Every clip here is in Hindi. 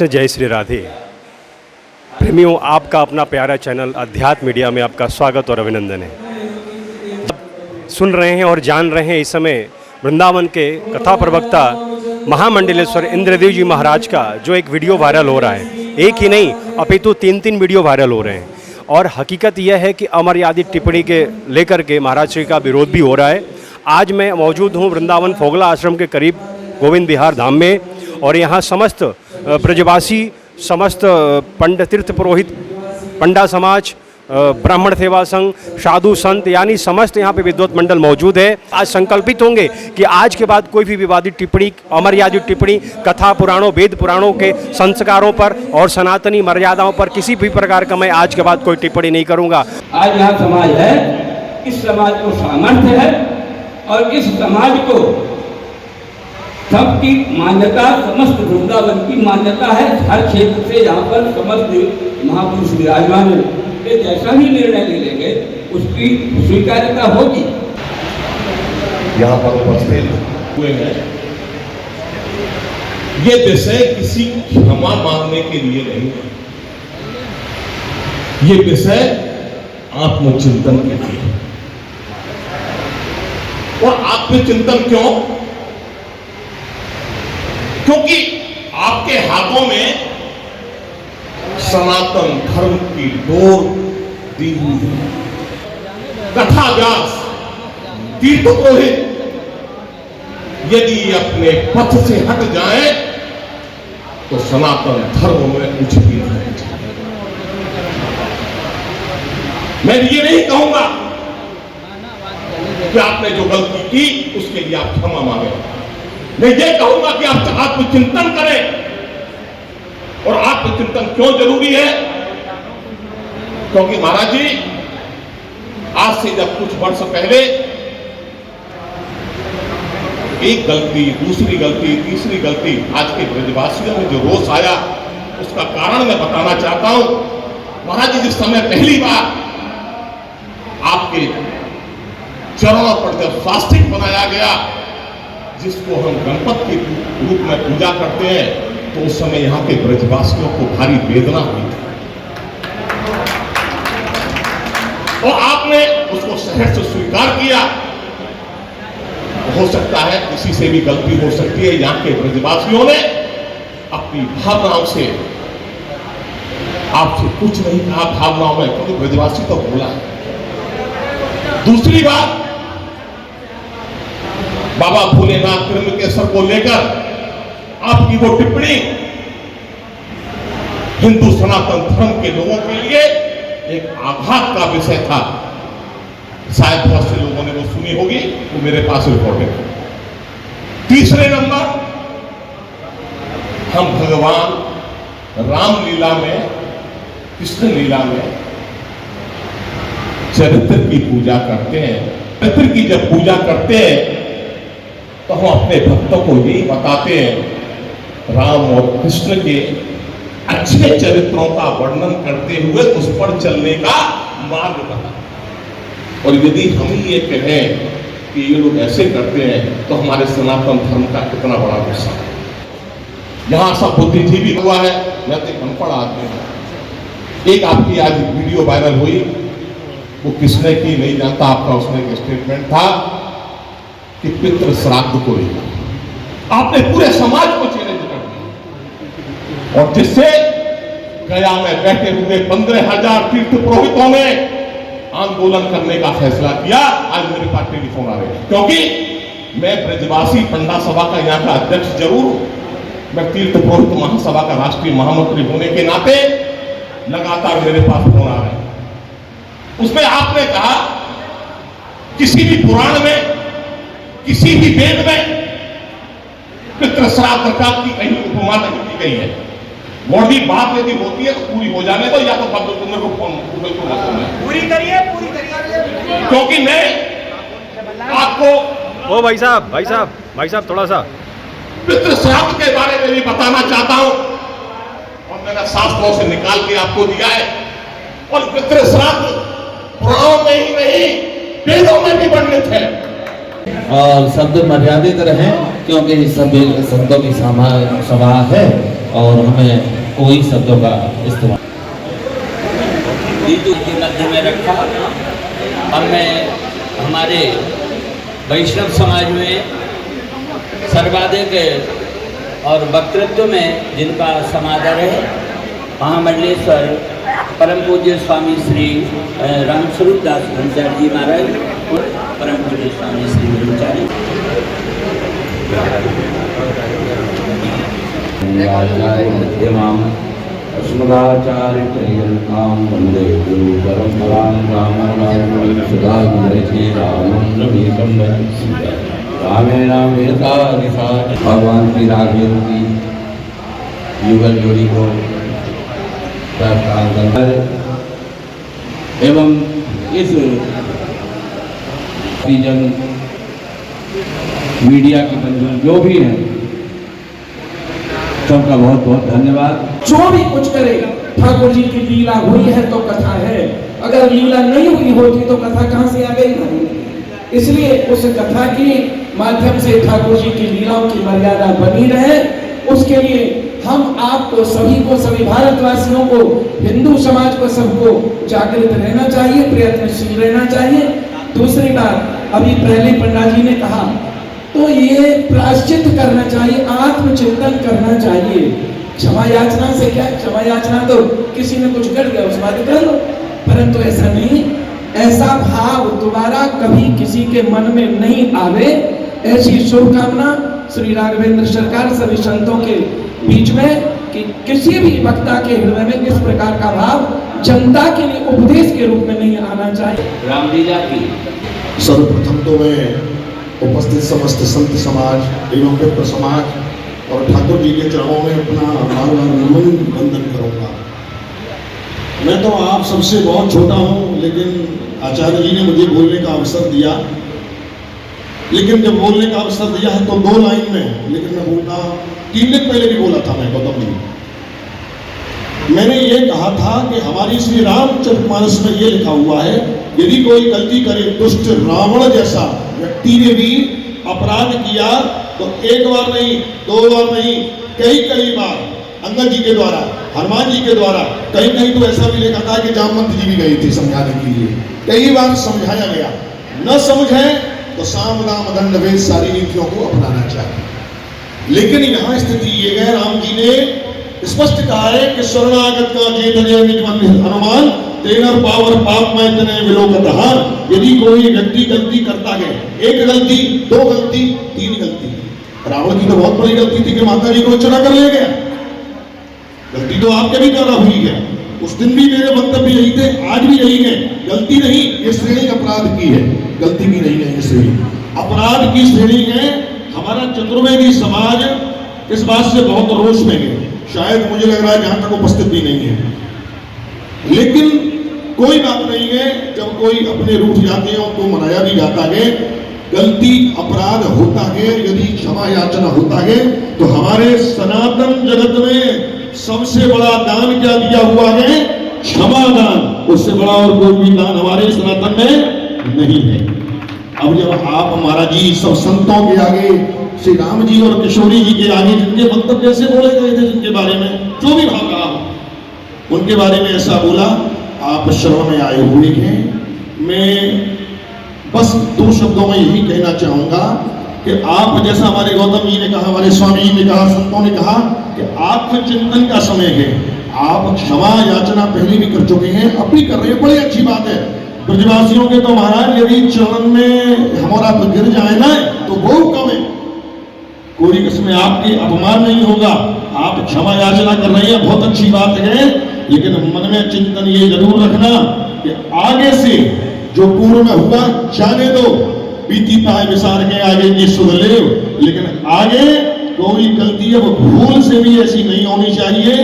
जय श्री राधे। प्रेमियों, आपका अपना प्यारा चैनल अध्यात्म मीडिया में आपका स्वागत और अभिनंदन है। सुन रहे हैं और जान रहे हैं इस समय वृंदावन के कथा प्रवक्ता महामंडलेश्वर इंद्रदेव जी महाराज का जो एक वीडियो वायरल हो रहा है। एक ही नहीं अपितु 3 वीडियो वायरल हो रहे हैं और हकीकत यह है कि अमर्यादित टिप्पणी के लेकर के महाराज श्री का विरोध भी हो रहा है। आज मैं मौजूद हूँ वृंदावन फोगला आश्रम के करीब गोविंद विहार धाम में और यहाँ समस्त ब्रजवासी, समस्त पंडित तीर्थ पुरोहित, पंडा समाज, ब्राह्मण सेवा संघ, साधु संत यानी समस्त यहाँ पे विद्वत मंडल मौजूद है। आज संकल्पित होंगे कि आज के बाद कोई भी विवादित टिप्पणी, अमर्यादित टिप्पणी कथा पुराणों, वेद पुराणों के संस्कारों पर और सनातनी मर्यादाओं पर किसी भी प्रकार का मैं आज के बाद कोई टिप्पणी नहीं करूँगा। आज यहाँ समाज है, इस समाज को सामर्थ्य है और इस समाज को सबकी मान्यता, समस्त वृंदावन की मान्यता है। हर क्षेत्र से यहाँ पर समस्त महापुरुष विराजमान है। जैसा भी निर्णय ले लेंगे उसकी स्वीकार्यता होगी। यहाँ पर उपस्थित हुए हैं, ये विषय किसी क्षमा मांगने के लिए नहीं है, ये विषय आत्मचिंतन के लिए। और आत्मचिंतन क्यों? क्योंकि आपके हाथों में सनातन धर्म की डोर दी हुई है। कथा व्यास, तीर्थ पुरोहित यदि अपने पथ से हट जाएं तो सनातन धर्म में कुछ भी नहीं। मैं ये नहीं कहूंगा कि आपने जो गलती की उसके लिए आप क्षमा मांगे। मैं ये कहूंगा कि आप आत्मचिंतन करें। और आत्मचिंतन क्यों जरूरी है? क्योंकि महाराज जी आज से जब कुछ वर्ष पहले एक गलती, दूसरी गलती, तीसरी गलती, आज के ब्रजवासियों में जो रोष आया उसका कारण मैं बताना चाहता हूं। महाराज जी जिस समय पहली बार आपके चरणों पर जब स्वास्तिक बनाया गया, जिसको हम गणपति के रूप में पूजा करते हैं, तो उस समय यहाँ के ब्रजवासियों को भारी वेदना हुई थी और आपने उसको सहर्ष से स्वीकार किया। हो सकता है किसी से भी गलती हो सकती है। यहाँ के ब्रजवासियों ने अपनी भावनाओं से आपसे कुछ नहीं कहा, भावनाओं में, क्योंकि ब्रजवासी तो बोला है। दूसरी बात, बाबा भोलेनाथ त्रिमकेश्वर को लेकर आपकी वो टिप्पणी हिंदू सनातन धर्म के लोगों के लिए एक आघात का विषय था। शायद बहुत से लोगों ने वो सुनी होगी, वो मेरे पास रिकॉर्डेड है। तीसरे नंबर, हम भगवान रामलीला में, कृष्ण लीला में चरित्र की पूजा करते हैं। चरित्र की जब पूजा करते हैं तो हम अपने भक्तों को यही बताते हैं, राम और कृष्ण के अच्छे चरित्रों का वर्णन करते हुए उस पर चलने का मार्ग बता। और यदि हम ये कहें कि ये लोग ऐसे करते हैं तो हमारे सनातन धर्म का कितना बड़ा गुस्सा है। यहां सब बुद्धिजीवी हुआ है, मैं तो अनपढ़ आदमी हूं। एक आपकी आज वीडियो वायरल हुई, वो किसने की नहीं जानता, आपका उसमें एक स्टेटमेंट था कि पितृ श्राद्ध को लेकर आपने पूरे समाज को चैलेंज कर दिया और जिससे गया में बैठे हुए 15,000 तीर्थ पुरोहितों ने आंदोलन करने का फैसला किया। आज मेरे पास टेलीफोन आ रहे हैं, क्योंकि मैं ब्रजवासी पंडा सभा का यहाँ का अध्यक्ष जरूर हूं, मैं तीर्थ पुरोहित महासभा का राष्ट्रीय महामंत्री होने के नाते लगातार मेरे पास फोन आ रहे हैं। उसमें आपने कहा किसी भी पुराण में, किसी भी वेद में पितृ श्राद्ध का की कहीं उपमा नहीं की गई है। मोदी बात यदि होती है तो पूरी हो जाने दो, या तो बात तुम्हें को फोन पूरी करिए, पूरी करिए। क्योंकि मैं आपको ओ भाई साहब थोड़ा सा पितृ श्राद्ध के बारे में भी बताना चाहता हूं और मैंने शास्त्रों से निकाल के आपको दिया है। और पितृ श्राद्ध पुराणों में ही नहीं, वेदों में भी वर्णित है। और शब्द मर्यादित रहें, क्योंकि सभी संतों की सभा है। और हमें कोई शब्दों का इस्तेमाल हिंदू के मध्य में रखा। हमने हमारे वैष्णव समाज में सर्वाधिक और वक्तृत्व में जिनका समादर है, महामंडलेश्वर परम पूज्य स्वामी श्री रामस्वरूप दास ब्रह्मचारी जी महाराज और परम पूज्य स्वामी श्री ब्रह्मचारी अस्मदाचार्य पर्यन्तां वन्दे गुरु परम्परां रामानुजं सदा रामेण भगवान की राघव की युगल जोड़ी को एवं इस जन मीडिया के बंधु जो भी हैं सबका बहुत बहुत धन्यवाद। जो भी कुछ करेगा, ठाकुर जी की लीला हुई है तो कथा है, अगर लीला नहीं हुई होती तो कथा कहाँ से आ गई। इसलिए उस कथा के माध्यम से ठाकुर जी की लीलाओं की मर्यादा बनी रहे, उसके लिए हम आपको सभी को, सभी भारतवासियों को, हिंदू समाज को, सबको जागृत रहना चाहिए, प्रयत्नशील रहना चाहिए। दूसरी बात, अभी पहले पंडित जी ने कहा, तो ये प्रायश्चित करना चाहिए, आत्मचिंतन करना चाहिए। क्षमा याचना से क्या, क्षमा याचना तो किसी ने कुछ कर गया उसके बाद कर लो, परंतु ऐसा नहीं, ऐसा भाव दोबारा कभी किसी के मन में नहीं आवे, ऐसी शुभकामना श्री राघवेंद्र सरकार सभी संतों के बीच में कि किसी भी वक्ता के हृदय में इस प्रकार का भाव जनता के लिए उपदेश के रूप में नहीं आना चाहिए। रामलीला की सर्वप्रथम तो मैं उपस्थित समस्त संत समाज एवं विप्र समाज और ठाकुर जी के चरणों में अपना बार बार नमन वंदन करूंगा। मैं तो आप सबसे बहुत छोटा हूं, लेकिन आचार्य जी ने मुझे बोलने का अवसर दिया, लेकिन जब बोलने का अवसर दिया है तो 2 लाइन में, लेकिन मैं बोलता 3 दिन पहले भी बोला था मैं गौतम जी, मैंने ये कहा था कि हमारी श्री रामचरितमानस में ये लिखा हुआ है, यदि कोई गलती करे, दुष्ट रावण जैसा व्यक्ति ने भी अपराध किया तो 1 बार नहीं, 2 बार नहीं, कई बार अंगद जी के द्वारा, हनुमान जी के द्वारा, कहीं तो ऐसा भी लिखा था कि जामवंत जी भी गए थे समझाने के लिए, कई बार समझाया गया। न समझे तो साम दाम दंड भेद सारी नीतियों को अपनाना चाहिए। लेकिन यहाँ स्थिति ये है, राम जी ने स्पष्ट कहा है कि शरणागत का हनुमान तेनर पावर पाप में तने विलोकतहार। यदि कोई व्यक्ति गलती करता है, 1 गलती, 2 गलती, 3 गलती, रावण की तो बहुत बड़ी गलती थी कि माता जी को चुरा कर ले गया, गलती तो आपके भी द्वारा हुई है। उस दिन भी मेरे वक्तव्य यही थे, आज भी यही है, गलती नहीं, ये श्रेणी अपराध की है, गलती भी नहीं है, ये श्रेणी अपराध की श्रेणी है। हमारा चतुर्वेदी समाज इस बात से बहुत रोष में है, शायद मुझे लग रहा है जहां तक उपस्थित भी नहीं है, लेकिन कोई बात नहीं है, जब कोई अपने रूठ जाते हैं उनको मनाया भी जाता है। गलती अपराध होता है, यदि क्षमा याचना होता है तो हमारे सनातन जगत में सबसे बड़ा दान क्या दिया हुआ है? क्षमा दान। उससे बड़ा और कोई भी दान हमारे सनातन में नहीं है। अब जब आप महाराज जी सब संतों के आगे, श्री राम जी और किशोरी जी के आगे जिनके वक्तव्य कैसे बोले गए थे, जिनके बारे में जो भी भाव रहा उनके बारे में ऐसा बोला, आप श्रवण में आए हुए हैं। मैं बस 2 शब्दों में यही कहना चाहूंगा कि आप जैसा हमारे गौतम जी ने कहा, हमारे स्वामी जी ने कहा, संतों ने कहा कि आत्मचिंतन का समय है। आप क्षमा याचना पहले भी कर चुके हैं, अब भी कर रहे हैं, बड़ी अच्छी बात है। ब्रजवासियों के तो महाराज यदि चरण में हमारा तो गिर जाए ना तो वो कम है, कोई किस्म आपकी अपमान नहीं होगा। आप क्षमा याचना कर रहे हैं, बहुत अच्छी बात है, लेकिन मन में चिंतन ये जरूर रखना कि आगे से जो पूर्व में हुआ जाने दो, बीती पाए विसार के आगे की सुध ले, लेकिन आगे कोई गलती है वो भूल से भी ऐसी नहीं होनी चाहिए।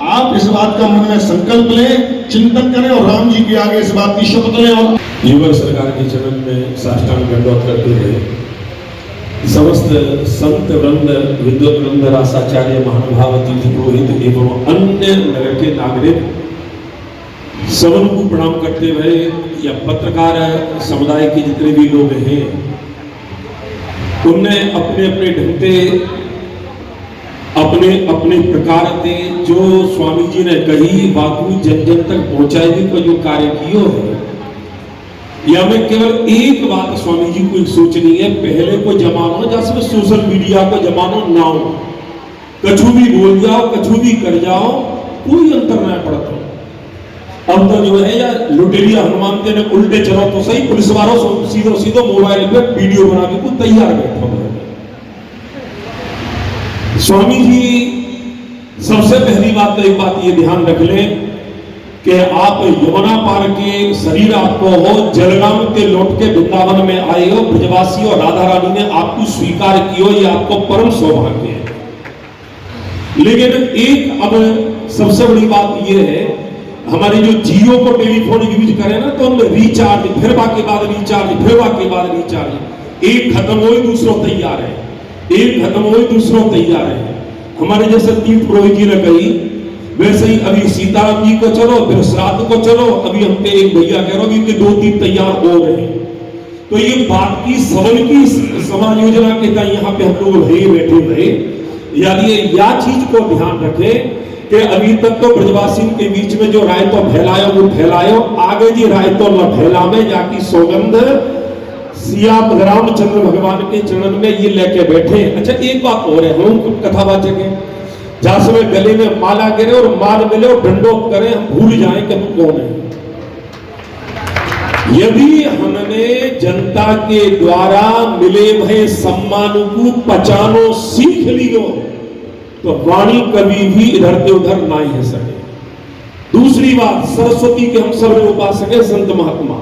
आप इस बात का मन में संकल्प लें, चिंतन करें और राम जी के आगे इस बात की शपथ लें। और युगल सरकार के चरण में साष्टांग दंडवत करते हुए समस्त संत वृंद, विद्वत वृंद, रासाचार्य, महानुभाव, तीर्थ पुरोहित एवं अन्य नगर के नागरिक सबों को प्रणाम करते हुए, या पत्रकार समुदाय के जितने भी लोग हैं उनने अपने अपने ढंग से अपने अपने प्रकार से जो स्वामी जी ने कही बातू जन जन तक पहुंचाएगी को जो कार्य कियो है, या में केवल एक बात स्वामी जी को एक सोचनी है, पहले को जमानो जैसे सोशल मीडिया को जमानो ना हो, कछु भी बोल जाओ कछु भी कर जाओ कोई अंतर नहीं पड़ता। और तो जो है या लुटेरिया हनुमान के ने उल्टे चलो तो सही, पुलिस वालों सीधो सीधो मोबाइल पे वीडियो बना के को तैयार बैठो। स्वामी जी सबसे पहली बात तो एक बात ये ध्यान रख लें कि आप यमुना पार के शरीर आपको हो, जलगांव के लौट के वृंदावन में आए हो, ब्रजवासी और राधा रानी ने आपको स्वीकार किया, ये आपको परम सौभाग्य है। लेकिन एक अब सबसे बड़ी बात ये है, हमारे जो जियो को टेलीफोन यूज करें ना तो उनमें रिचार्ज, फिर बाकी बाद रिचार्ज, फिर बाकी बाद रिचार्ज, एक खत्म हो दूसरों तैयार है, एक खत्म हो दूसरों तैयार है। हमारे जैसे तीर्थ पुरोहित जी ने कही वैसे ही अभी सीताराम जी को चलो, फिर श्राद्ध को चलो, अभी हम पे एक भैया कह रहे हो कि 2-3 तैयार हो रहे हैं। तो ये बात की सवन की समाज योजना के तहत यहाँ पे हम लोग बैठे हुए, यानी या चीज को ध्यान रखें कि अभी तक तो ब्रजवासी के बीच में जो राय तो फैलायो वो फैलायो, आगे जी राय तो न फैलावे, जाकी सौगंध सिया रामचंद्र भगवान के चरण में ये लेके बैठे। अच्छा एक बात और है, हम कथावाचक हैं, जहां समय गले में माला गिरे और माल मिले और दंडोत करें, हम भूल जाएं कि हम कौन है। यदि हमने जनता के द्वारा मिले भय सम्मान को पहचानो सीख लियो तो वाणी कभी भी इधर के उधर ना ही सके। दूसरी बात, सरस्वती के हम सब उपासक है संत महात्मा,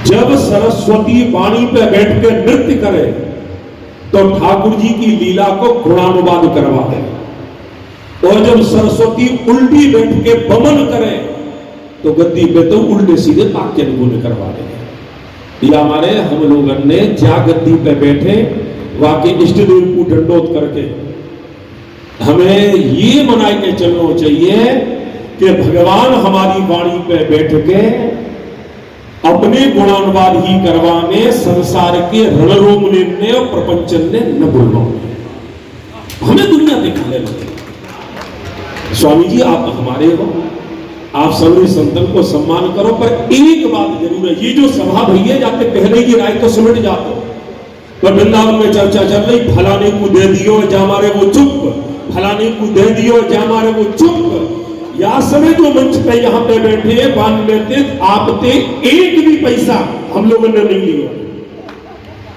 जब सरस्वती वाणी पे बैठ के नृत्य करे तो ठाकुर जी की लीला को गुणानुवाद करवा दे, और जब सरस्वती उल्टी बैठ के बमन करे तो गद्दी पे तो उल्टे सीधे वाक्य अनुगुण करवा दे। या हमारे हम लोगों ने जा गद्दी पे बैठे वाक्य इष्ट देव को दंडोत करके हमें ये मना के चलना चाहिए कि भगवान हमारी वाणी पे बैठ के अपने गुणानुवाद ही करवाने, संसार के रणरोग लेने और प्रपंचन ने न बोलवाने, हमें दुनिया दिखाने लगे। स्वामी जी आप हमारे हो, आप सभी संतन को सम्मान करो, पर एक बात जरूर है, ये जो सभा भई है जाते पहले की राय तो सिमट जाते हो, तो वृंदावन में चर्चा चल रही, फलाने को दे दियो जा मारे वो चुप, फलाने को दे दियो जा मारे वो चुप। या समय जो मंच पे यहाँ पे बैठे हैं बांध लेते आपते एक भी पैसा हम लोगों ने नहीं लिया।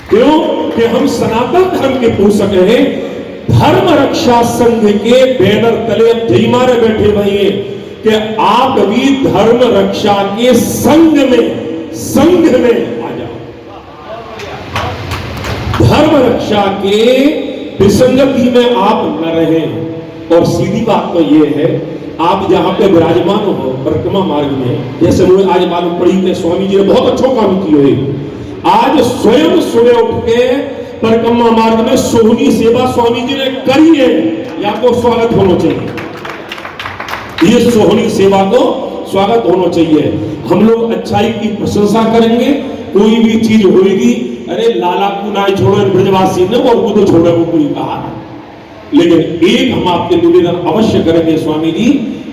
क्यों कि हम सनातन धर्म के पोषक हैं, धर्म रक्षा संघ के बैनर तले अब जय मारे बैठे भाई हैं कि आप भी धर्म रक्षा के संघ में आ जाओ। धर्म रक्षा के विसंगति में आप न रहें। और सीधी बात तो ये है, आप जहां पे विराजमान हो परिक्रमा मार्ग में, जैसे मुझे आज मालूम पड़ी कि स्वामी जी ने बहुत अच्छा काम किया है, आज स्वयं सुबह उठ के परिक्रमा मार्ग में सोहनी सेवा स्वामी जी ने करी है, या को स्वागत होना चाहिए। ये सोहनी सेवा को स्वागत होना चाहिए। हम लोग अच्छाई की प्रशंसा करेंगे, कोई भी चीज होगी, अरे लाला को ना छोड़ो ब्रजवासी ने, और वो तो छोड़ो वो कोई कहा। लेकिन एक हम आपके निवेदन अवश्य करेंगे स्वामी जी,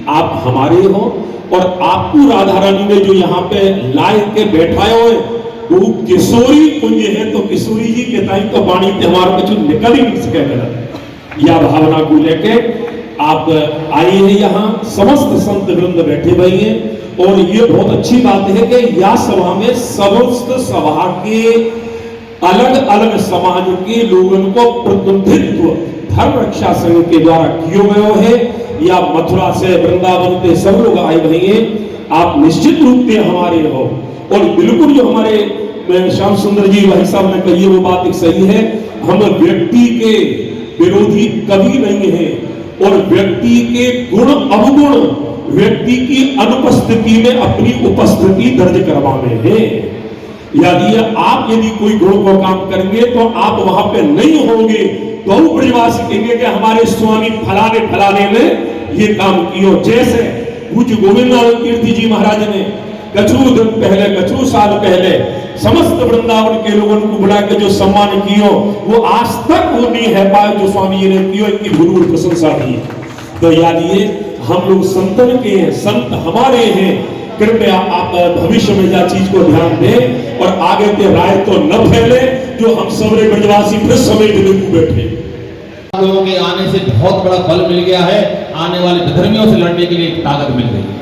आप हमारे हो, और आपको राधा रानी ने जो यहाँ पे लाए के बैठाए हुए वो किशोरी कुंज है, तो किशोरी जी के टाइम तो वाणी त्योहार कुछ निकल ही नहीं सके। या भावना को लेके आप आए हैं, यहाँ समस्त संत वृंद बैठे हुए हैं, और ये बहुत अच्छी बात है कि यह सभा में समस्त सभा के अलग अलग समाज के लोगों को प्रतिनिधित्व धर्म रक्षा संघ के द्वारा किए गए है, या मथुरा से वृंदावन से सब लोग आए हुए हैं। आप निश्चित रूप से हमारे हो, और बिल्कुल जो हमारे श्याम सुंदर जी भाई साहब ने कही वो बात एक सही है, हम व्यक्ति के विरोधी कभी नहीं है, और व्यक्ति के गुण अवगुण व्यक्ति की अनुपस्थिति में अपनी उपस्थिति दर्ज करवाने हैं। यदि कोई गुण को काम करेंगे तो आप वहां पे नहीं होंगे, तो ब्रजवासी कहेंगे कि हमारे स्वामी फलाने फलाने ने ये काम किया। जैसे पूज्य गोविंदानंद तीर्थ जी महाराज ने कछु दिन पहले, कछु साल पहले समस्त वृंदावन के लोगों को बुला के जो सम्मान कियो, वो आज तक वो नहीं है पाए जो स्वामी जी ने कियो, इनकी भूल प्रशंसा की। तो याद ये हम लोग संतन के हैं, संत हमारे हैं। कृपया आप भविष्य में यह चीज को ध्यान दें और आगे के राय तो न फैले जो हम सबरे ब्रजवासी फिर समेत लेकर बैठे। लोगों के आने से बहुत बड़ा बल मिल गया है, आने वाले विधर्मियों से लड़ने के लिए एक ताकत मिल गई है।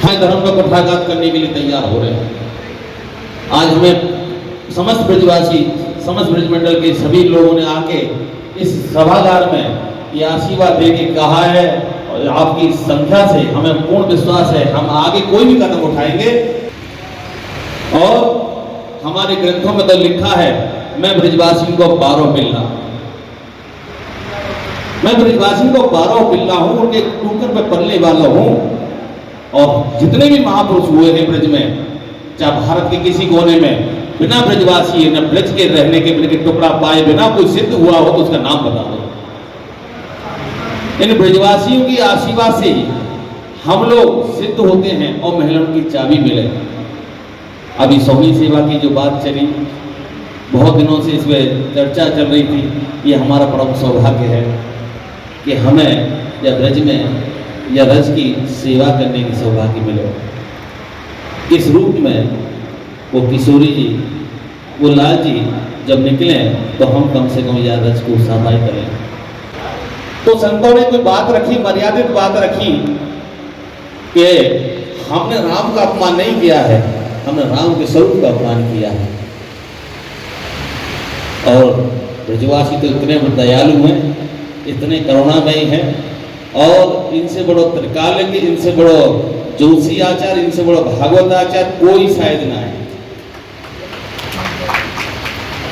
हम धर्म का कुठाघात करने के लिए तैयार हो रहे हैं। आज हमें समस्त ब्रजवासी, समस्त ब्रजमंडल के सभी लोगों ने आके इस सभागार में ये आशीर्वाद दे के कहा है, और आपकी संख्या से हमें पूर्ण विश्वास है हम आगे कोई भी कदम उठाएंगे। और हमारे ग्रंथों में तो लिखा है, मैं ब्रजवासियों को 12 पिल्ला, मैं ब्रजवासियों को 12 पिल्ला हूं, उनके टूकर पे पलने वाला हूं। और जितने भी महापुरुष हुए हैं ब्रज में, चाहे भारत के किसी कोने में, बिना ब्रजवासी न ब्रज के रहने के टुकड़ा पाए बिना कोई सिद्ध हुआ हो तो उसका नाम बता दो। इन ब्रजवासियों की आशीर्वाद से हम लोग सिद्ध होते हैं और महलों की चाबी मिले। अभी स्वामी सेवा की जो बात चली, बहुत दिनों से इसमें चर्चा चल रही थी। ये हमारा परम सौभाग्य है कि हमें या ब्रज में या रज की सेवा करने की सौभाग्य मिले। इस रूप में वो किशोरी जी, वो लाल जी जब निकले तो हम कम से कम यह रज को सफाई करें। तो संतों ने कोई बात रखी, मर्यादित बात रखी कि हमने राम का अपमान नहीं किया है, हमने राम के स्वरूप का अपमान किया है। और ब्रजवासी तो इतने दयालु हैं, इतने करुणामयी हैं, और इनसे बड़ो त्रिकाल, इनसे बड़ो जोशी आचार, इनसे बड़ो भागवत आचार कोई शायद ना है।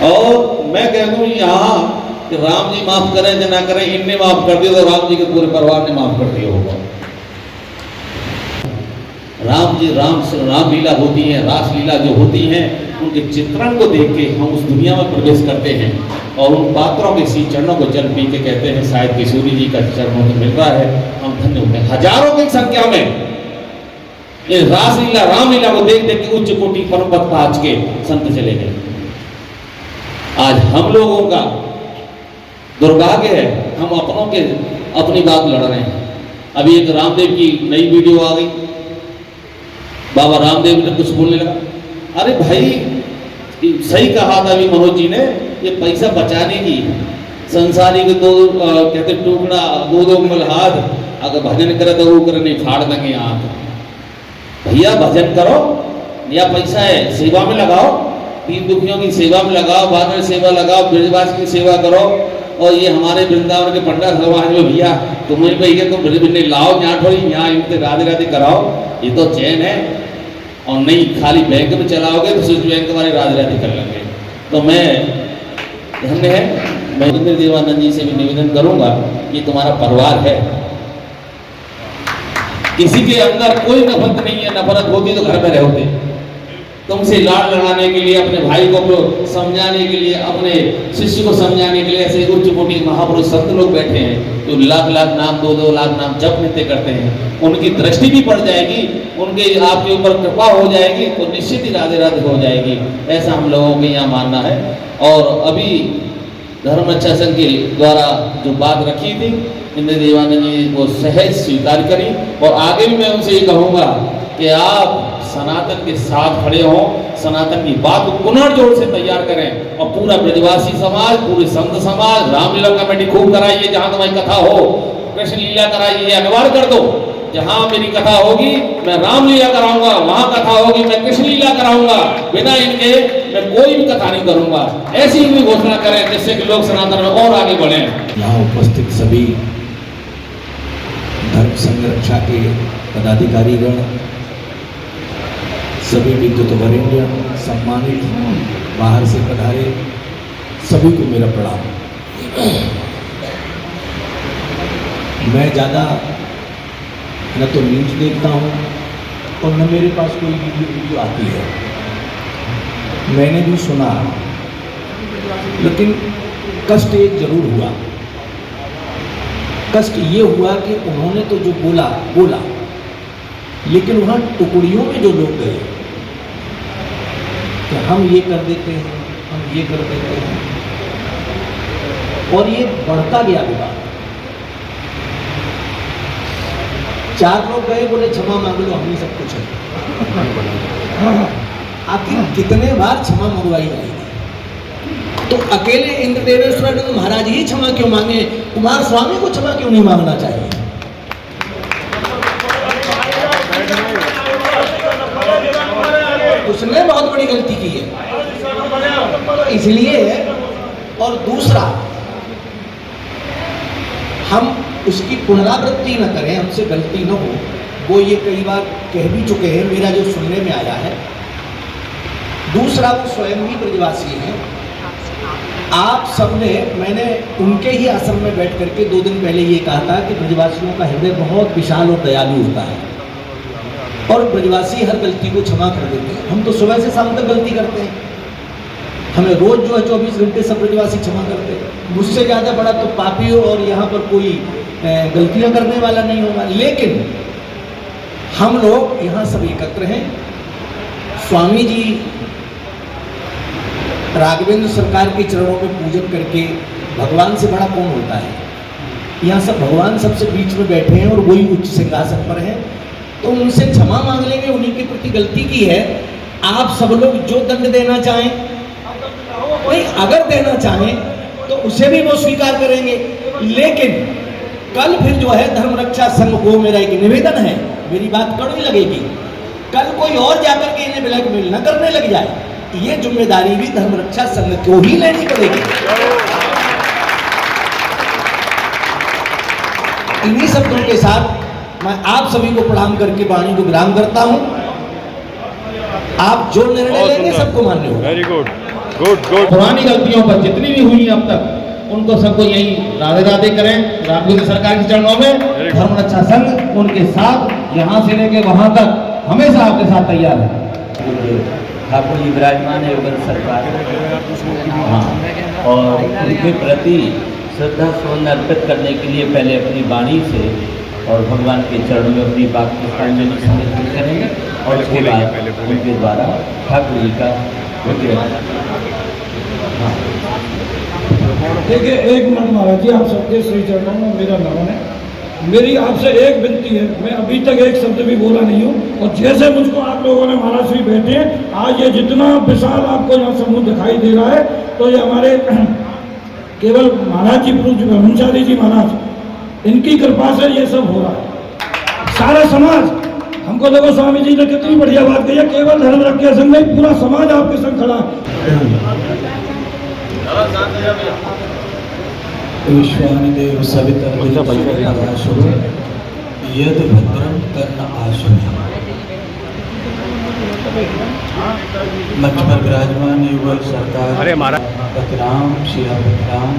और मैं कहता हूँ यहाँ कि राम जी माफ करें या ना करें, इनने माफ कर दिया तो राम जी के पूरे परिवार ने माफ कर दिया होगा। राम जी, राम लीला होती है, रास लीला जो होती हैं, उनके चित्रण को देख के हम उस दुनिया में प्रवेश करते हैं और उन पात्रों के सी चरणों को जल पी के कहते हैं शायद किशोरी जी का चरणों को मिल रहा है, हम धन्य होते हैं। हजारों की संख्या में ये रास लीला, राम लीला को देख देख के उच्च कोटि परम पद पहुंच के संत चले गए। आज हम लोगों का दुर्भाग्य है, हम अपनों के अपनी बात लड़ रहे हैं। अभी एक रामदेव की नई वीडियो आ गई, बाबा रामदेव ने कुछ बोलने लगा। अरे भाई सही कहा था अभी मनोज जी ने, ये पैसा बचाने की संसारी के दो कहते टुकड़ा दो मलहाद, अगर भजन करे तो वो करे नहीं फाड़ देंगे आंख। भैया भजन करो या पैसा है सेवा में लगाओ, दीन दुखियों की सेवा में लगाओ, बाद में सेवा लगाओ, ब्रजवासी की सेवा करो। और ये हमारे वृंदावन के पंडा समाज में भैया तुम्हें भैया तो ब्रज लाओ यहाँ थोड़ी, यहाँ इनसे राधे राधे कराओ, ये तो चैन है। और नहीं खाली बैंक में चलाओगे तो स्विच बैंक वाले राधे राधे कर लेंगे। तो मैं धन्य है, मैं इंद्र देवानंद जी से भी निवेदन करूंगा कि तुम्हारा परिवार है, किसी के अंदर कोई नफरत नहीं है, नफरत होती तो घर में रहोगे। तुमसे लाड़ लगाने के लिए, अपने भाई को समझाने के लिए, अपने शिष्य को समझाने के लिए ऐसे उच्च कोटि महापुरुष संत लोग बैठे हैं जो लाख लाख नाम, 2-2 लाख नाम जप नित्य करते हैं। उनकी दृष्टि भी पड़ जाएगी, उनके आपके ऊपर कृपा हो जाएगी तो निश्चित ही राधे राधे हो जाएगी, ऐसा हम लोगों के यहाँ मानना है। और अभी धर्म रक्षा संघ के द्वारा जो बात रखी थी, इंद्र देवानंद जी को सहज स्वीकार करी। और आगे भी मैं उनसे ये कहूँगा कि आप सनातन के साथ खड़े हों, सनातन की बात को पुनर्जोड़ से तैयार करें और पूरा ब्रजवासी समाज, पूरे संत समाज रामलीला कमेटी खूब कराइए। जहाँ तुम्हारी कथा हो कृष्ण लीला कराइए, अनिवार्य कर दो। जहाँ मेरी कथा होगी मैं रामलीला कराऊंगा, वहाँ कथा होगी मैं कृष्ण लीला कराऊंगा, बिना इनके मैं कोई भी कथा नहीं करूंगा। ऐसी भी घोषणा करें जिससे कि लोग सनातन में और आगे बढ़े। यहाँ उपस्थित सभी धर्म संघ रक्षा के पदाधिकारीगण, सभी विद्युत वरिष्ठ सम्मानित, बाहर से पधारे सभी को मेरा प्रणाम। मैं ज़्यादा न तो न्यूज देखता हूँ और न मेरे पास कोई वीडियो आती है। मैंने भी सुना, लेकिन कष्ट एक जरूर हुआ। कष्ट ये हुआ कि उन्होंने तो जो बोला लेकिन वहाँ टुकड़ियों में जो लोग गए कि हम ये कर देते हैं, हम ये कर देते हैं, और ये बढ़ता गया विवाद। 4 लोग गए, बोले क्षमा मांग लो, हम ही सब कुछ है। आखिर कितने बार क्षमा मंगवाई जाएगी? तो अकेले इंद्रदेवेश्वर महाराज ही क्षमा क्यों मांगे? कुमार स्वामी को क्षमा क्यों नहीं मांगना चाहिए? उसने बहुत बड़ी गलती की है, इसलिए। और दूसरा, हम उसकी पुनरावृत्ति न करें, हमसे गलती न हो। वो ये कई बार कह भी चुके हैं, मेरा जो सुनने में आया है। दूसरा, वो स्वयं ही ब्रजवासी हैं। आप सबने, मैंने उनके ही आश्रम में बैठ करके 2 दिन पहले ये कहा था कि ब्रजवासियों का हृदय बहुत विशाल और दयालु होता है, और ब्रजवासी हर गलती को क्षमा कर देते हैं। हम तो सुबह से शाम तक गलती करते हैं, हमें रोज जो है 24 घंटे सब ब्रजवासी क्षमा करते हैं। मुझसे ज़्यादा बड़ा तो पापी हो और यहाँ पर कोई गलतियाँ करने वाला नहीं होगा। लेकिन हम लोग यहाँ सब एकत्र हैं। स्वामी जी राघवेंद्र सरकार के चरणों में पूजन करके, भगवान से बड़ा कौन होता है? यहाँ सब भगवान सबसे बीच में बैठे हैं और वही उच्च सिंहासन पर हैं, तो उनसे क्षमा मांग लेंगे, उन्हीं के प्रति गलती की है। आप सब लोग जो दंड देना चाहें, नहीं अगर देना चाहें तो उसे भी वो स्वीकार करेंगे। लेकिन कल फिर जो है धर्म रक्षा संघ को मेरा एक निवेदन है, मेरी बात कड़वी लगेगी, कल कोई और जाकर के इन्हें ब्लैकमेल न करने लग जाए, ये जिम्मेदारी भी धर्म रक्षा संघ को ही लेनी पड़ेगी। इन्हीं शब्दों के साथ मैं आप सभी को प्रणाम करके वाणी को विराम करता हूं। आप जो निर्णय लेंगे सबको मान्य होगा। Very good, good good. पुरानी गलतियों पर जितनी भी हुई अब तक, उनको सबको यही राधे राधे करें राघवेंद्र सरकार के चरणों में। धर्म रक्षा संघ उनके साथ यहाँ से लेके वहाँ तक हमेशा आपके साथ तैयार है। ठाकुर जी विराजमान है योगेंद्र सरकार, हाँ, और उनके प्रति श्रद्धा सुमन अर्पित करने के लिए पहले अपनी वाणी से और भगवान के चरणों में अपनी बात को समर्पित करेंगे, और उसके बाद उनके द्वारा ठाकुर जी का देखिए, 1 मिनट महाराज जी, आप सबके श्री चरणों में मेरा नमन है। मेरी आपसे एक विनती है, मैं अभी तक एक शब्द भी बोला नहीं हूँ, और जैसे मुझको आप लोगों ने महाराज श्री बैठे हैं, आज ये जितना विशाल आपको यहाँ समूह दिखाई दे रहा है, तो ये हमारे केवल महाराज जी, पूज्य ब्रह्मचारी जी महाराज, इनकी कृपा से ये सब हो रहा है। सारा समाज हमको, देखो स्वामी जी ने कितनी बढ़िया बात कही है, केवल धर्म रक्षा संघ नहीं, पूरा समाज आपके संग खड़ा है। विश्वानिदेव सवितर्वशुभ यद भद्रम कर्ण आशुभ। मंच पर विराजमान युगल सरकार, अरे हमारा राम, श्री राम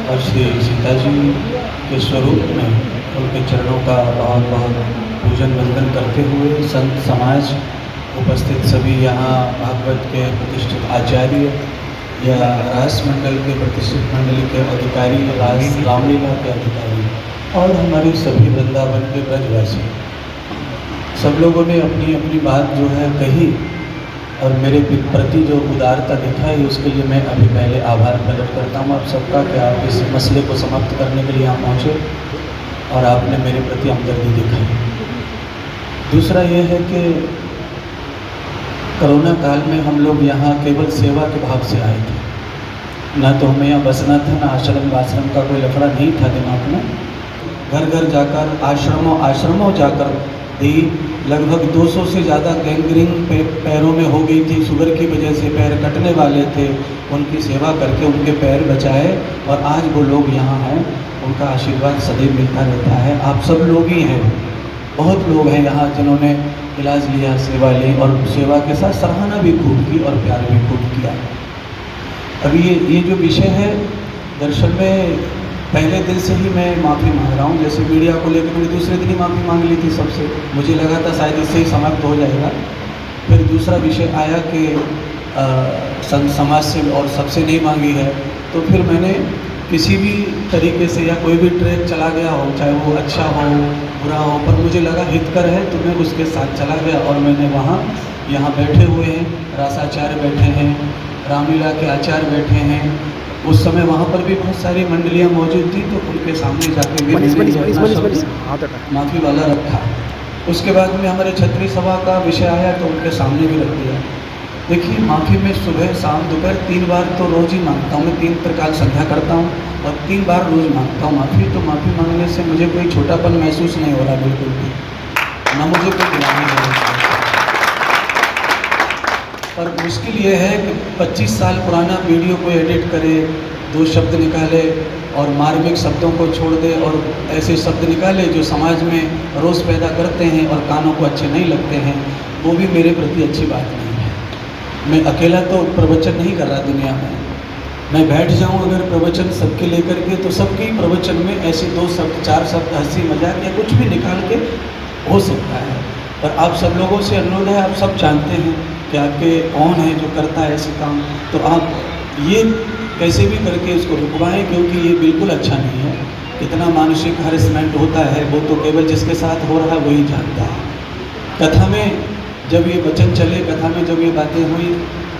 और श्री सीता जी के स्वरूप में उनके चरणों का बहुत बहुत पूजन वंदन करते हुए संत समाज, उपस्थित सभी यहाँ भागवत के प्रतिष्ठित आचार्य या रास मंडल के प्रतिष्ठित मंडली के अधिकारी, रामलीला के अधिकारी, और हमारे सभी वृंदावन के ब्रजवासी, सब लोगों ने अपनी अपनी बात जो है कही, और मेरे प्रति जो उदारता दिखाई उसके लिए मैं अभी पहले आभार प्रकट करता हूँ आप सबका कि आप इस मसले को समाप्त करने के लिए यहाँ पहुँचे और आपने मेरे प्रति हमदर्दी दिखाई। दूसरा ये है कि कोरोना काल में हम लोग यहाँ केवल सेवा के भाव से आए थे, ना तो हमें यहाँ बसना था, ना आश्रम का कोई लफड़ा नहीं था दिमाग में। घर घर जाकर, आश्रमों जाकर भी लगभग 200 से ज़्यादा गैंग्रीन पैरों में हो गई थी, शुगर की वजह से पैर कटने वाले थे, उनकी सेवा करके उनके पैर बचाए, और आज वो लोग यहाँ हैं, उनका आशीर्वाद सदैव मिलता रहता है। आप सब लोग ही हैं, बहुत लोग हैं यहाँ जिन्होंने इलाज लिया, सेवा ली, और सेवा के साथ सराहना भी खूब की और प्यार भी खूब किया। अभी ये जो विषय है, दरअसल में पहले दिन से ही मैं माफ़ी मांग रहा हूँ। जैसे मीडिया को लेकर मैंने दूसरे दिन ही माफ़ी मांग ली थी सबसे, मुझे लगा था शायद इससे ही समाप्त हो जाएगा। फिर दूसरा विषय आया कि संत समाज से और सबसे नहीं मांगी है, तो फिर मैंने किसी भी तरीके से या कोई भी ट्रैक चला गया हो, चाहे वो अच्छा हो बुरा हो, पर मुझे लगा हितकर है तो मैं उसके साथ चला गया और मैंने वहाँ यहाँ बैठे हुए हैं, रासाचार्य बैठे हैं, रामलीला के आचार्य बैठे हैं, उस समय वहाँ पर भी बहुत सारी मंडलियाँ मौजूद थी, तो उनके सामने जाके भी माफ़ी वाला रखा। उसके बाद में हमारे क्षत्रिय सभा का विषय आया तो उनके सामने भी रख दिया। देखिए, माफ़ी में सुबह शाम दोपहर 3 बार तो रोज़ ही मांगता हूँ मैं, 3 प्रकार संध्या करता हूँ और 3 बार रोज़ मांगता हूँ माफ़ी। तो माफ़ी मांगने से मुझे कोई छोटापन महसूस नहीं हो रहा बिल्कुल भी, ना मुझे कोई गिलानी हो रही। पर मुश्किल ये है कि 25 साल पुराना वीडियो को एडिट करे, 2 शब्द निकाले और मार्मिक शब्दों को छोड़ दे और ऐसे शब्द निकाले जो समाज में रोष पैदा करते हैं और कानों को अच्छे नहीं लगते हैं, वो भी मेरे प्रति अच्छी बात नहीं है। मैं अकेला तो प्रवचन नहीं कर रहा दुनिया में, मैं बैठ जाऊं अगर प्रवचन सबके लेकर के तो सबके प्रवचन में ऐसे 2 शब्द 4 शब्द हंसी मजाक या कुछ भी निकाल के हो सकता है। पर आप सब लोगों से अनुरोध है, आप सब जानते हैं कि आपके कौन है जो करता है ऐसे काम, तो आप ये कैसे भी करके इसको रुकवाएं, क्योंकि ये बिल्कुल अच्छा नहीं है। कितना मानसिक हरेसमेंट होता है वो तो केवल जिसके साथ हो रहा है वही जानता है। कथा में जब ये वचन चले, कथा में जब ये बातें हुई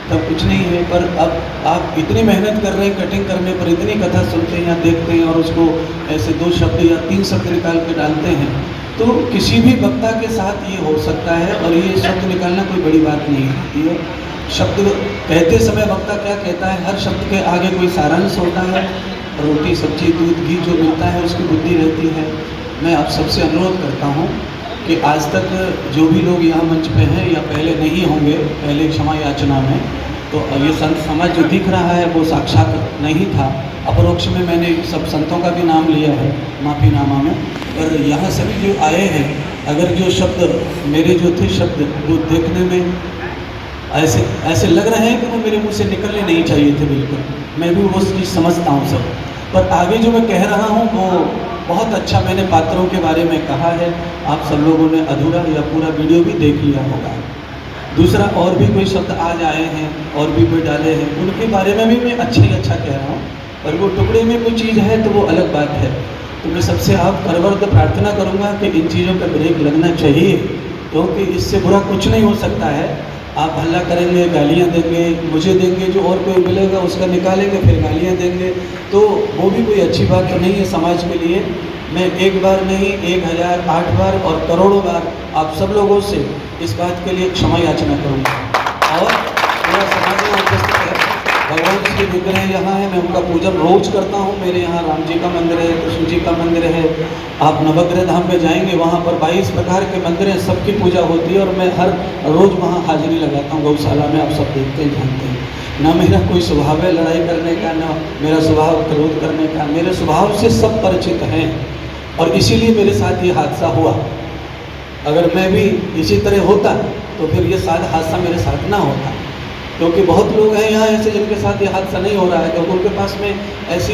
तब कुछ नहीं है, पर अब आप इतनी मेहनत कर रहे हैं कटिंग करने पर, इतनी कथा सुनते हैं या देखते हैं और उसको ऐसे 2 शब्द या 3 शब्द निकाल के डालते हैं, तो किसी भी वक्ता के साथ ये हो सकता है। और ये शब्द निकालना कोई बड़ी बात नहीं है। ये शब्द कहते समय वक्ता क्या कहता है, हर शब्द के आगे कोई सारांश होता है। रोटी सब्जी दूध घी जो मिलता है उसकी बुद्धि रहती है। मैं आप सबसे अनुरोध करता हूँ कि आज तक जो भी लोग यहाँ मंच पे हैं या पहले नहीं होंगे, पहले क्षमा याचना में, तो ये संत समाज जो दिख रहा है वो साक्षात नहीं था, अपरोक्ष में मैंने सब संतों का भी नाम लिया है माफ़ीनामा में। पर यहाँ सभी जो आए हैं, अगर जो शब्द मेरे जो थे शब्द वो देखने में ऐसे लग रहे हैं कि वो मेरे मुंह से निकलने नहीं चाहिए थे, बिल्कुल मैं भी वो चीज़ समझता हूँ सब, पर आगे जो मैं कह रहा हूँ वो बहुत अच्छा मैंने पात्रों के बारे में कहा है। आप सब लोगों ने अधूरा या पूरा वीडियो भी देख लिया होगा। दूसरा, और भी कोई शब्द आज आए हैं और भी कोई डाले हैं, उनके बारे में भी मैं अच्छा ही अच्छा कह रहा हूँ, पर वो टुकड़े में कोई चीज़ है तो वो अलग बात है। तो मैं सबसे आप करवर्द प्रार्थना करूँगा कि इन चीज़ों पर ब्रेक लगना चाहिए, क्योंकि इससे बुरा कुछ नहीं हो सकता है। आप हल्ला करेंगे, गालियाँ देंगे, मुझे देंगे, जो और कोई मिलेगा उसका निकालेंगे, फिर गालियाँ देंगे, तो वो भी कोई अच्छी बात तो नहीं है समाज के लिए। मैं एक बार नहीं 1008 बार और करोड़ों बार आप सब लोगों से इस बात के लिए क्षमा याचना करूँगा। और पूरा समाज में उपस्थित है, भगवान श्री विग्रह यहाँ है, मैं उनका पूजन रोज करता हूँ। मेरे यहाँ राम जी का मंदिर है, कृष्ण जी का मंदिर है। आप नवग्रह धाम पे जाएंगे, वहाँ पर 22 प्रकार के मंदिर हैं, सबकी पूजा होती है और मैं हर रोज़ वहाँ हाजिरी लगाता हूँ गौशाला में। आप सब देखते हैं, जानते हैं। ना मेरा कोई स्वभाव है लड़ाई करने का, ना मेरा स्वभाव क्रोध करने का, मेरे स्वभाव से सब परिचित हैं और इसीलिए मेरे साथ ये हादसा हुआ। अगर मैं भी इसी तरह होता तो फिर ये शायद हादसा मेरे साथ ना होता, क्योंकि बहुत लोग हैं यहाँ ऐसे जिनके साथ ये हादसा नहीं हो रहा है, क्योंकि उनके पास में ऐसी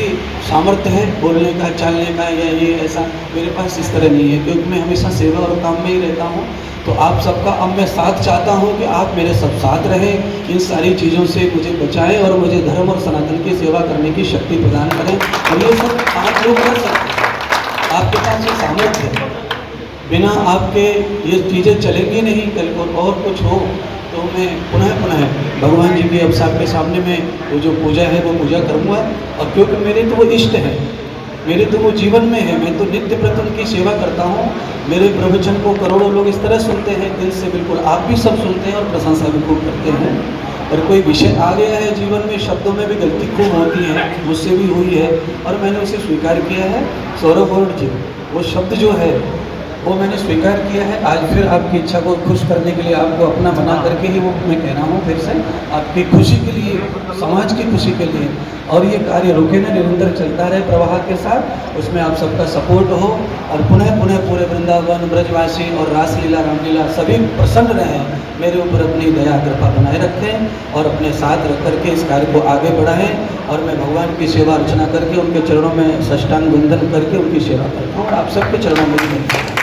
सामर्थ्य है बोलने का, चालने का, या ये ऐसा। मेरे पास इस तरह नहीं है, क्योंकि मैं हमेशा सेवा और काम में ही रहता हूँ। तो आप सबका अब मैं साथ चाहता हूँ कि आप मेरे सब साथ रहें, इन सारी चीज़ों से मुझे बचाएं और मुझे धर्म और सनातन की सेवा करने की शक्ति प्रदान करें। और ये सब आप लोग कर सकते हैं, आपके पास ये सामर्थ्य है। बिना आपके ये चीज़ें चलेंगी नहीं। कल को और कुछ हो तो मैं पुनः भगवान जी की अब सबके सामने में वो जो पूजा है वो पूजा करूँगा। और क्योंकि मेरे तो वो इष्ट है, मेरे तो वो जीवन में है, मैं तो नित्य प्रति उनकी सेवा करता हूँ। मेरे प्रवचन को करोड़ों लोग इस तरह सुनते हैं दिल से, बिल्कुल आप भी सब सुनते हैं और प्रशंसा भी खूब करते हैं। और कोई विषय आ गया है जीवन में, शब्दों में भी गलती खूब होती है, मुझसे भी हुई है और मैंने उसे स्वीकार किया है। सौरभ और जी वो शब्द जो है वो मैंने स्वीकार किया है। आज फिर आपकी इच्छा को खुश करने के लिए, आपको अपना बना करके ही वो मैं कह रहा हूँ फिर से, आपकी खुशी के लिए, समाज की खुशी के लिए। और ये कार्य रुके ना, निरंतर चलता रहे प्रवाह के साथ, उसमें आप सबका सपोर्ट हो। और पुनः पूरे वृंदावन, ब्रजवासी और रासलीला, रामलीला सभी प्रसन्न रहें, मेरे ऊपर अपनी दया कृपा बनाए रखें और अपने साथ रख करके इस कार्य को आगे बढ़ाएं। और मैं भगवान की सेवा अर्चना करके उनके चरणों में साष्टांग वंदन करके उनकी सेवा करता हूँ और आप सबके चरणों में भी करता हूँ।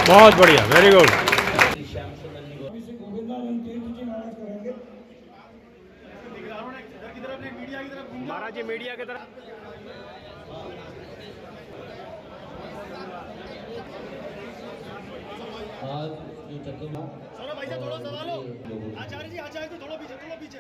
बहुत बढ़िया, वेरी गुड। महाराज जी मीडिया की तरफ आज जो चतुर्थ आचार्य जी आचार्य जी थोड़ा पीछे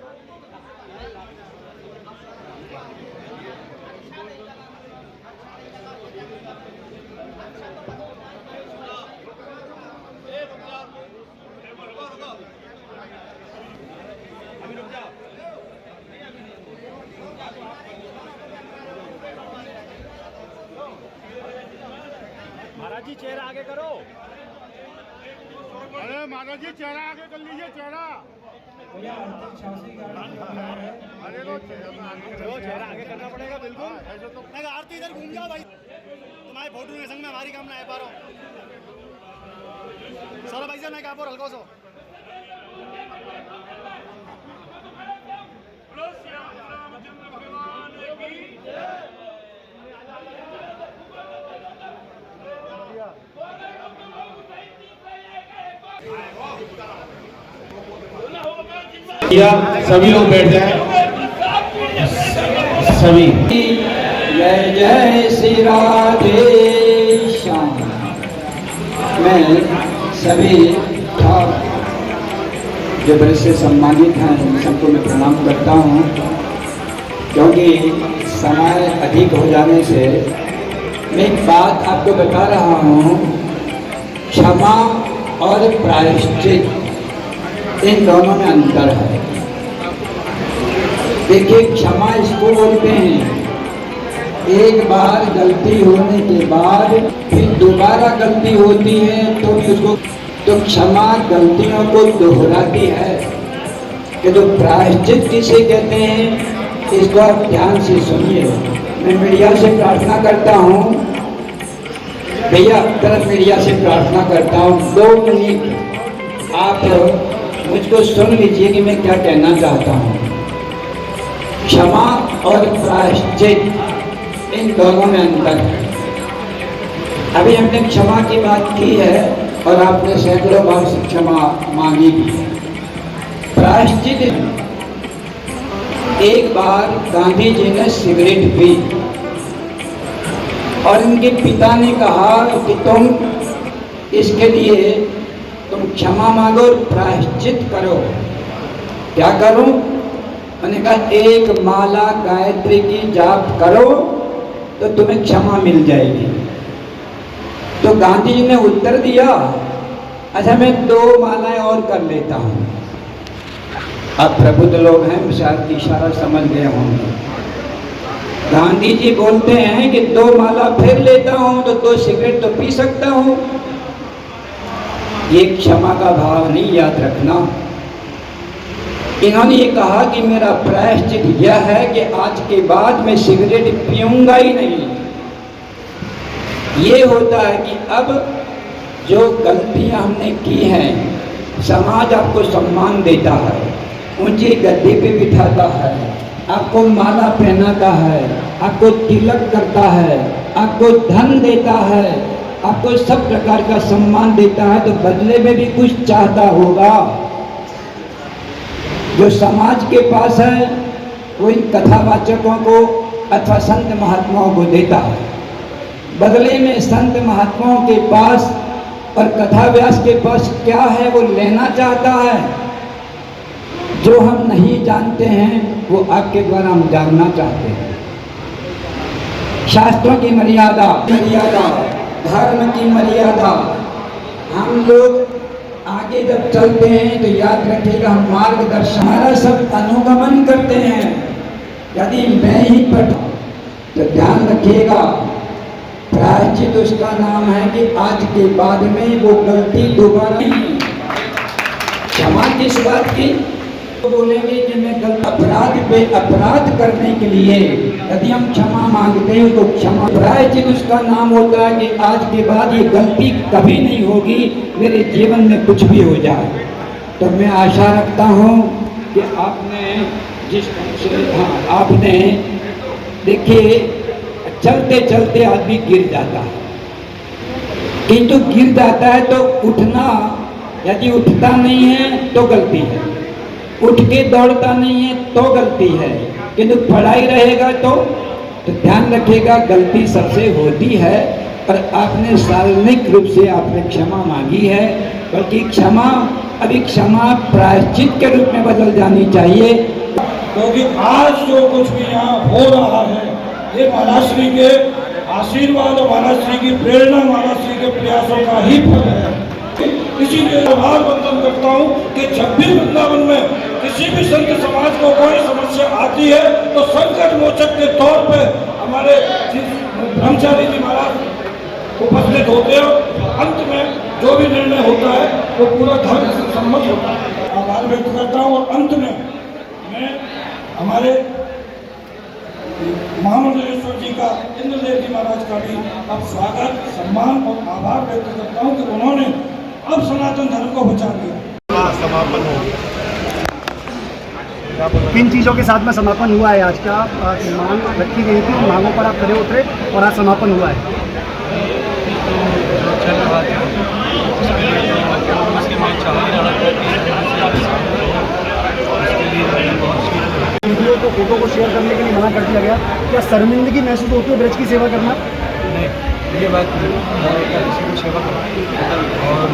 महाराज जी चेहरा आगे करो। अरे महाराज जी चेहरा आगे कर लीजिए चेहरा। अरे तो चेहरा आगे करना पड़ेगा बिल्कुल। नहीं आरती इधर घूम जाओ भाई, तुम्हारे फोटो के संग में हमारी काम ना है पारो। सौरभ भाई से मैं क्या हल्का सो सभी लोग बैठ जाएं। सभी जय जय श्री राधे श्याम। मैं सभी जो बड़े से सम्मानित हैं उन सबको मैं प्रणाम करता हूँ, क्योंकि समय अधिक हो जाने से मैं एक बात आपको बता रहा हूँ। क्षमा और प्रायश्चित इन दोनों में अंतर है। देखिए, क्षमा इसको बोलते हैं एक बार गलती होने के बाद फिर दोबारा गलती होती है तो भी उसको, तो क्षमा गलतियों को दोहराती है। कि जो प्रायश्चित किसे कहते हैं इसको आप ध्यान से सुनिए। मैं मीडिया से प्रार्थना करता हूँ, भैया तरफ मीडिया से प्रार्थना करता हूँ, 2 मिनट आप मुझको सुन लीजिए कि मैं क्या कहना चाहता हूँ। क्षमा और प्रायश्चित इन दोनों में अंतर है। अभी हमने क्षमा की बात की है और आपने सैकड़ों बार से क्षमा मांगी भी है। प्रायश्चित, एक बार गांधी जी ने सिगरेट पी और उनके पिता ने कहा कि तुम इसके लिए तुम क्षमा मांगो और प्रायश्चित करो। क्या करो? मैंने कहा 1 माला गायत्री की जाप करो तो तुम्हें क्षमा मिल जाएगी। तो गांधी जी ने उत्तर दिया, अच्छा मैं 2 मालाएं और कर लेता हूँ। अब प्रबुद्ध लोग हैं, शायद इशारा समझ गए होंगे। गांधी जी बोलते हैं कि 2 माला फिर लेता हूँ तो 2 सिगरेट तो पी सकता हूँ। ये क्षमा का भाव नहीं, याद रखना। इन्होंने ये कहा कि मेरा प्रायश्चित यह है कि आज के बाद मैं सिगरेट पीऊंगा ही नहीं। ये होता है कि अब जो गलतियां हमने की हैं, समाज आपको सम्मान देता है, ऊंची गद्दी पे बिठाता है, आपको माला पहनाता है, आपको तिलक करता है, आपको धन देता है, आपको सब प्रकार का सम्मान देता है, तो बदले में भी कुछ चाहता होगा। जो समाज के पास है वो इन कथावाचकों को अथवा संत महात्माओं को देता है। बदले में संत महात्माओं के पास और कथा व्यास के पास क्या है वो लेना चाहता है। जो हम नहीं जानते हैं वो आपके द्वारा हम जानना चाहते हैं। शास्त्रों की मर्यादा, धर्म की मर्यादा, हम लोग आगे जब चलते हैं तो याद रखिएगा हम मार्गदर्शन, हमारा सब अनुगमन करते हैं। यदि मैं ही पढ़ा तो ध्यान रखिएगा, प्रायश्चित उसका नाम है कि आज के बाद में वो गलती दोबारा नहीं। क्षमा किस बात की? तो बोलेंगे कि मैं गलत अपराध पे अपराध करने के लिए यदि हम क्षमा मांगते हैं तो क्षमा, प्रायश्चित उसका नाम होता है कि आज के बाद ये गलती कभी नहीं होगी, मेरे जीवन में कुछ भी हो जाए। तो मैं आशा रखता हूँ कि आपने जिस आपने देखिए, चलते चलते आदमी गिर जाता है, किंतु गिर जाता है तो उठना, यदि उठता नहीं है तो गलती है, उठ के दौड़ता नहीं है तो गलती है, किंतु पढ़ाई रहेगा तो ध्यान रखिएगा गलती सबसे होती है। पर आपने सार्वजनिक रूप से आपने क्षमा मांगी है, बल्कि क्षमा अभी क्षमा प्रायश्चित के रूप में बदल जानी चाहिए। क्योंकि आज जो कुछ भी यहाँ हो रहा है ये महाराज श्री के आशीर्वाद और महाराज श्री की प्रेरणा, महाराज श्री के प्रयासों का ही फल है। इसीलिए आभार वंदन करता हूँ कि जब भी वृंदावन में किसी भी संत समाज को कोई समस्या आती है तो संकट मोचक के तौर पे हमारे ब्रह्मचारी जी महाराज उपस्थित होते हैं। अंत में जो भी निर्णय होता है वो पूरा धर्म से सम्मत होता है। आभार व्यक्त करता हूँ और अंत में मैं हमारे महामंडलेश्वर जी का, इंद्रदेव जी महाराज का भी अब स्वागत, सम्मान और आभार व्यक्त करता हूँ कि उन्होंने अब सनातन धर्म को बचा दिया। समापन हो किन चीज़ों के साथ में समापन हुआ है आज का? मांग रखी गई थी, मांगों पर आप खड़े उतरे और आज समापन हुआ है। वीडियो को, फोटो को शेयर करने के लिए मना कर दिया गया। क्या शर्मिंदगी महसूस होती है ब्रज की सेवा करना? नहीं, ये बात किसी को सेवा करना और